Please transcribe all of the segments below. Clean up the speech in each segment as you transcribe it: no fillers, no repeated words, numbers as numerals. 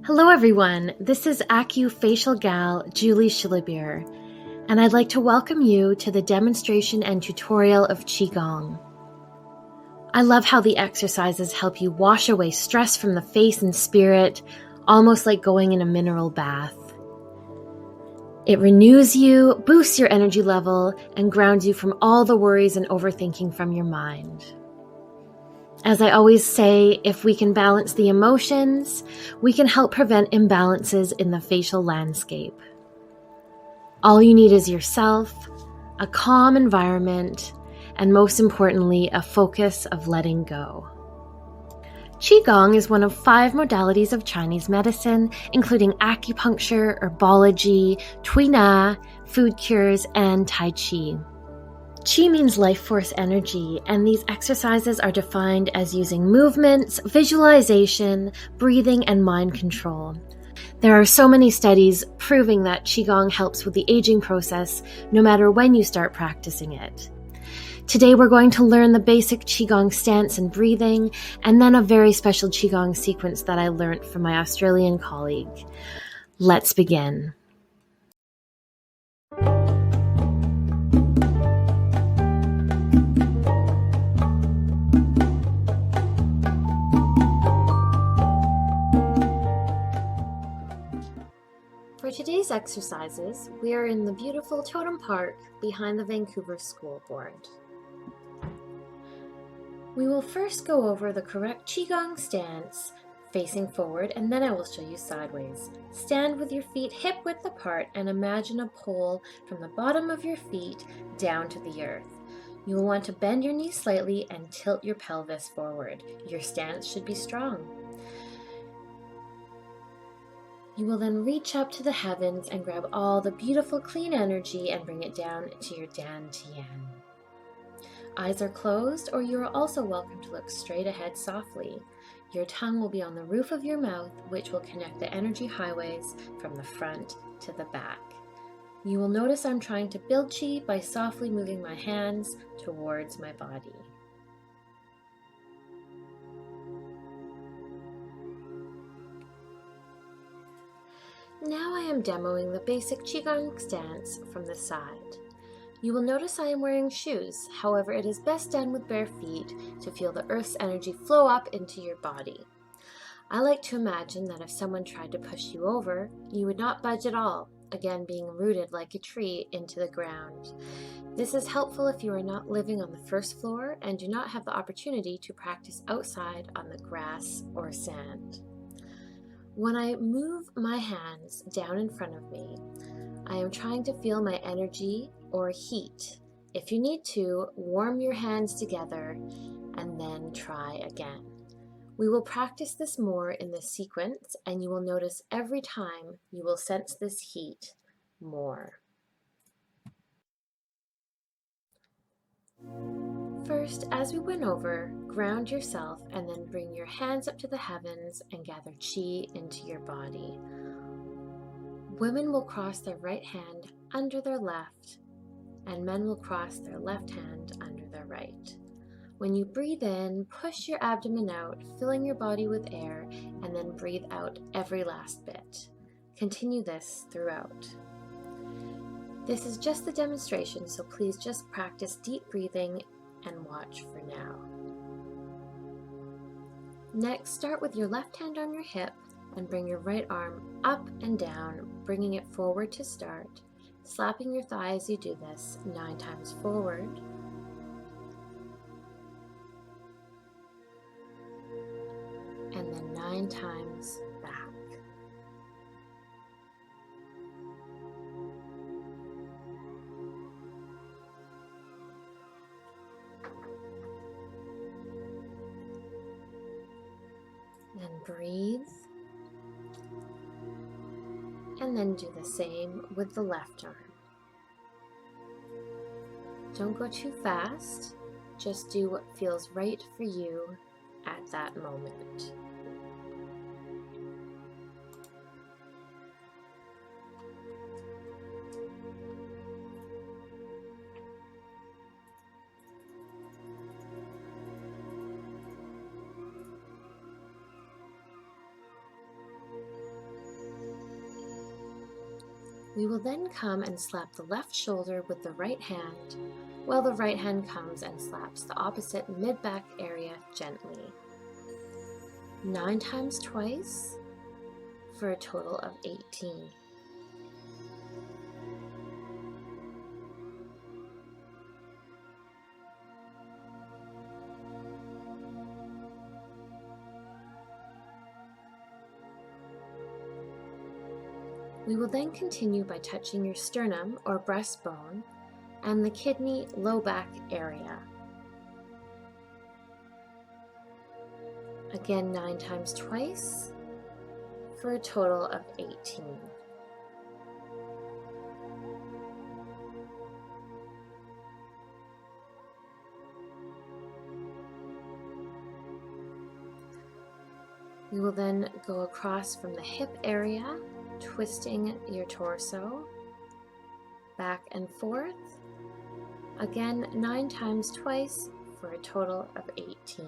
Hello everyone, this is AcuFacialGal Julie Schillebeer, and I'd like to welcome you to the demonstration and tutorial of qigong. I love how the exercises help you wash away stress from the face and spirit, almost like going in a mineral bath. It renews you, boosts your energy level, and grounds you from all the worries and overthinking from your mind. As I always say, if we can balance the emotions, we can help prevent imbalances in the facial landscape. All you need is yourself, a calm environment, and most importantly, a focus of letting go. Qigong is one of 5 modalities of Chinese medicine, including acupuncture, herbology, Tui Na, food cures, and Tai Chi. Qi means life force energy, and these exercises are defined as using movements, visualization, breathing, and mind control. There are so many studies proving that Qigong helps with the aging process, no matter when you start practicing it. Today we're going to learn the basic Qigong stance and breathing, and then a very special Qigong sequence that I learned from my Australian colleague. Let's begin. For today's exercises, we are in the beautiful Totem Park behind the Vancouver School Board. We will first go over the correct Qigong stance, facing forward, and then I will show you sideways. Stand with your feet hip-width apart and imagine a pole from the bottom of your feet down to the earth. You will want to bend your knees slightly and tilt your pelvis forward. Your stance should be strong. You will then reach up to the heavens and grab all the beautiful clean energy and bring it down to your dantian. Eyes are closed, or you are also welcome to look straight ahead softly. Your tongue will be on the roof of your mouth, which will connect the energy highways from the front to the back. You will notice I'm trying to build qi by softly moving my hands towards my body. Now I am demoing the basic Qigong stance from the side. You will notice I am wearing shoes, however it is best done with bare feet to feel the earth's energy flow up into your body. I like to imagine that if someone tried to push you over, you would not budge at all, again being rooted like a tree into the ground. This is helpful if you are not living on the first floor and do not have the opportunity to practice outside on the grass or sand. When I move my hands down in front of me, I am trying to feel my energy or heat. If you need to, warm your hands together and then try again. We will practice this more in this sequence, and you will notice every time you will sense this heat more. First, as we went over, ground yourself and then bring your hands up to the heavens and gather qi into your body. Women will cross their right hand under their left, and men will cross their left hand under their right. When you breathe in, push your abdomen out, filling your body with air, and then breathe out every last bit. Continue this throughout. This is just the demonstration, so please just practice deep breathing and watch for now. Next, start with your left hand on your hip and bring your right arm up and down, bringing it forward to start, slapping your thigh as you do this 9 times forward, and then 9 times back. Then breathe, and then do the same with the left arm. Don't go too fast, just do what feels right for you at that moment. We will then come and slap the left shoulder with the right hand, while the right hand comes and slaps the opposite mid-back area gently. 9 times twice for a total of 18. We will then continue by touching your sternum or breastbone and the kidney low back area. Again, 9 times twice for a total of 18. We will then go across from the hip area, twisting your torso back and forth. Again, 9 times twice for a total of 18.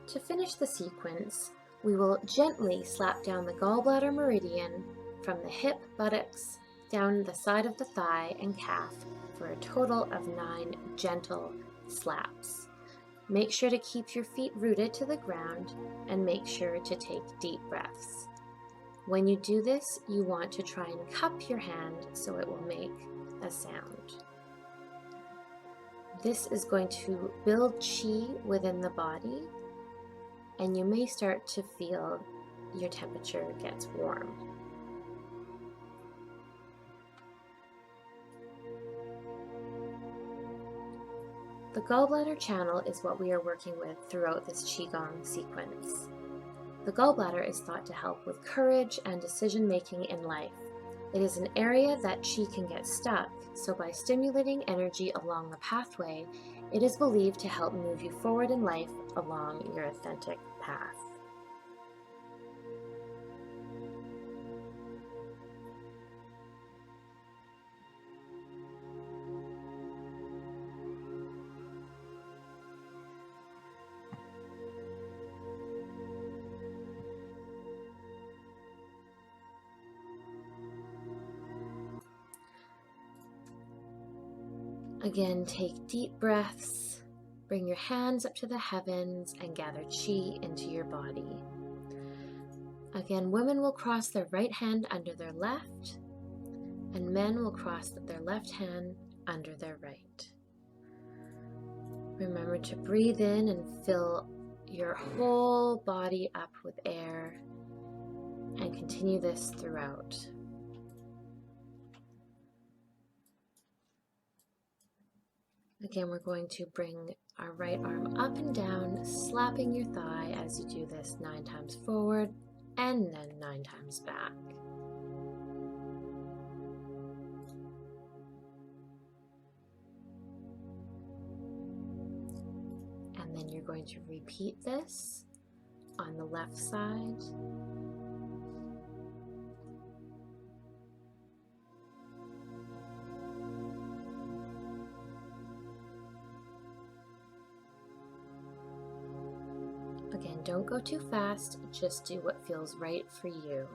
To finish the sequence, we will gently slap down the gallbladder meridian from the hip, buttocks, down the side of the thigh and calf for a total of 9 gentle slaps. Make sure to keep your feet rooted to the ground and make sure to take deep breaths. When you do this, you want to try and cup your hand so it will make a sound. This is going to build qi within the body, and you may start to feel your temperature gets warm. The gallbladder channel is what we are working with throughout this qigong sequence. The gallbladder is thought to help with courage and decision-making in life. It is an area that qi can get stuck, so by stimulating energy along the pathway, it is believed to help move you forward in life along your authentic path. Again, take deep breaths, bring your hands up to the heavens and gather qi into your body. Again, women will cross their right hand under their left, and men will cross their left hand under their right. Remember to breathe in and fill your whole body up with air, and continue this throughout. Again, we're going to bring our right arm up and down, slapping your thigh as you do this 9 times forward and then 9 times back. And then you're going to repeat this on the left side. Again, don't go too fast, just do what feels right for you.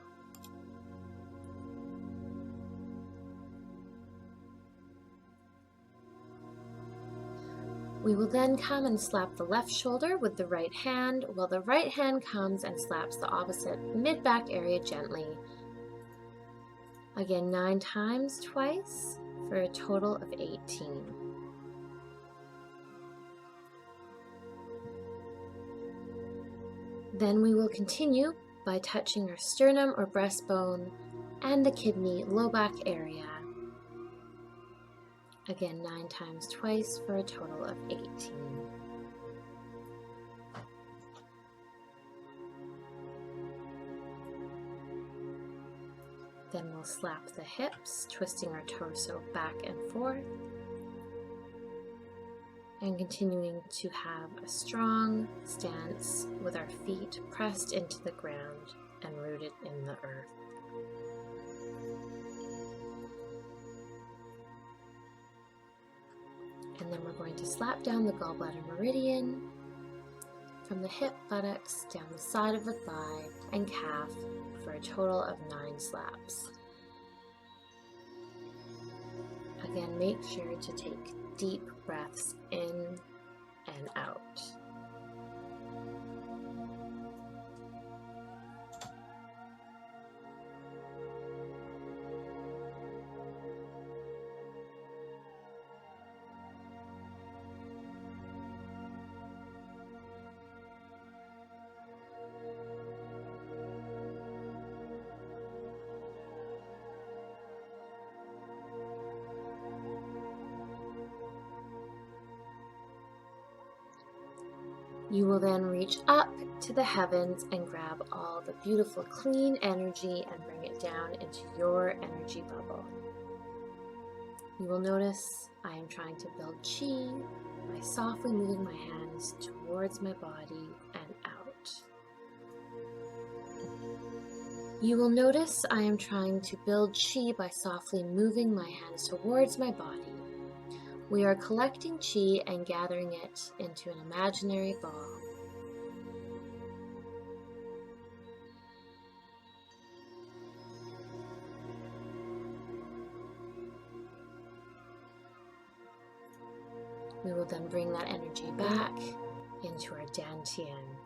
We will then come and slap the left shoulder with the right hand, while the right hand comes and slaps the opposite mid-back area gently. Again, 9 times twice for a total of 18. Then we will continue by touching our sternum or breastbone and the kidney low back area. Again, 9 times twice for a total of 18. Then we'll slap the hips, twisting our torso back and forth, and continuing to have a strong stance with our feet pressed into the ground and rooted in the earth. And then we're going to to slap down the gallbladder meridian from the hip, buttocks, down the side of the thigh and calf for a total of 9 slaps. Again, make sure to take deep breaths in and out. You will then reach up to the heavens and grab all the beautiful clean energy and bring it down into your energy bubble. You will notice I am trying to build chi by softly moving my hands towards my body and out. You will notice I am trying to build chi by softly moving my hands towards my body. We are collecting chi and gathering it into an imaginary ball. We will then bring that energy back into our dantian.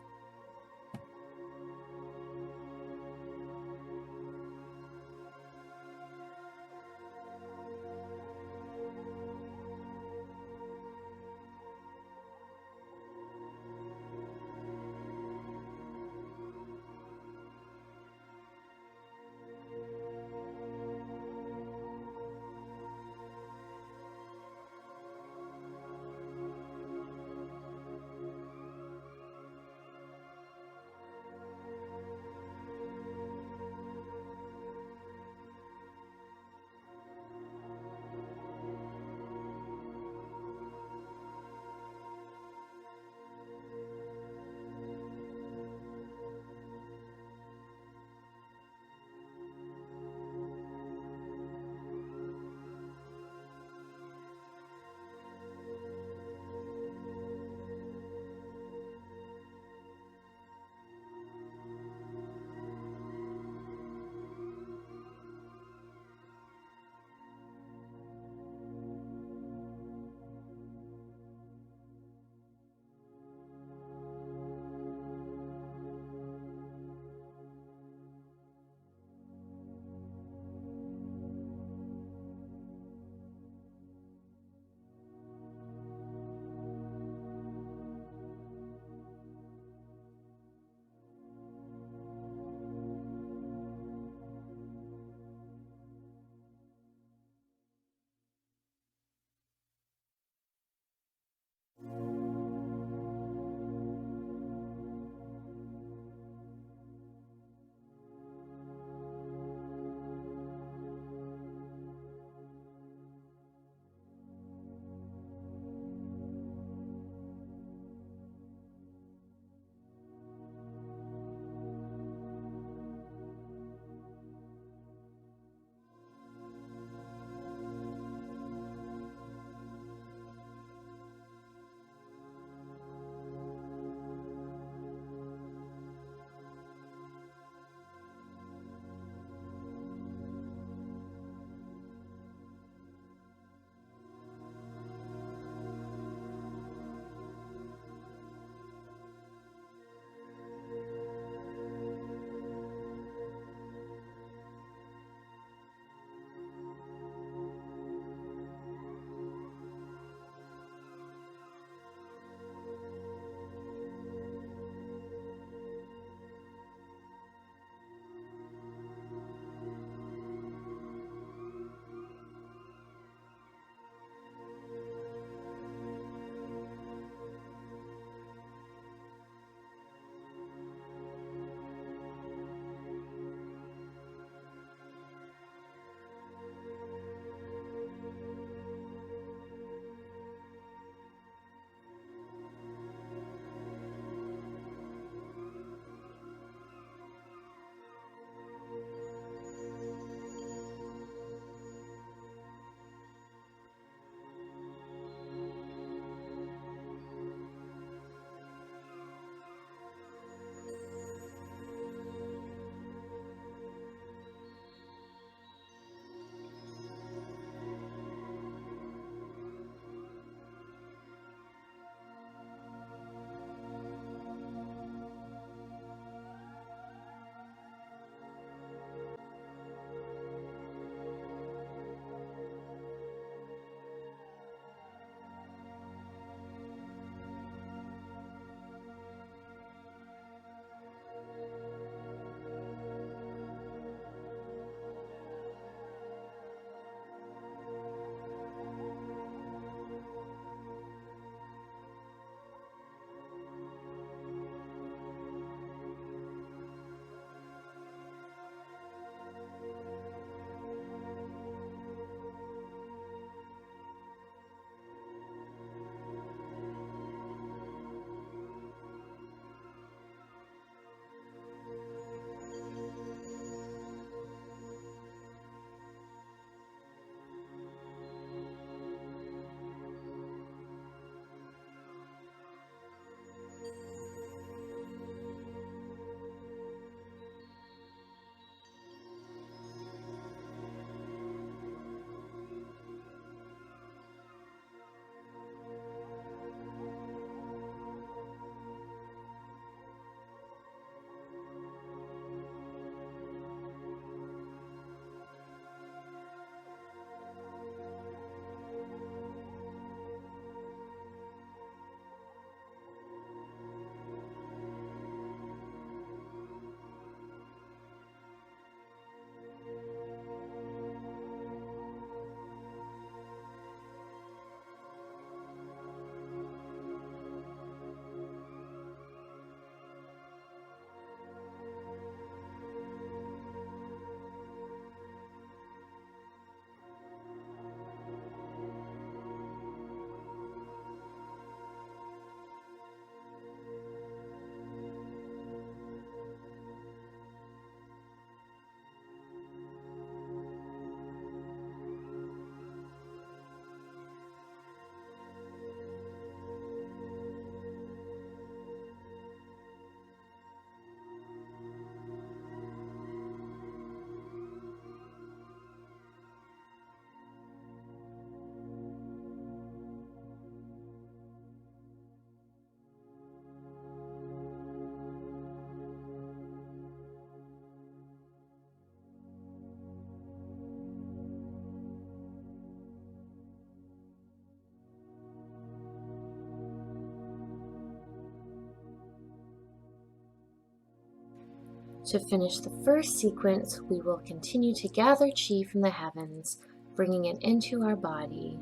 To finish the first sequence, we will continue to gather chi from the heavens, bringing it into our body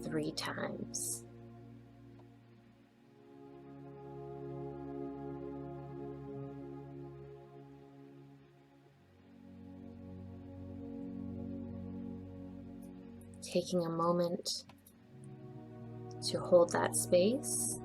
3 times. Taking a moment to hold that space.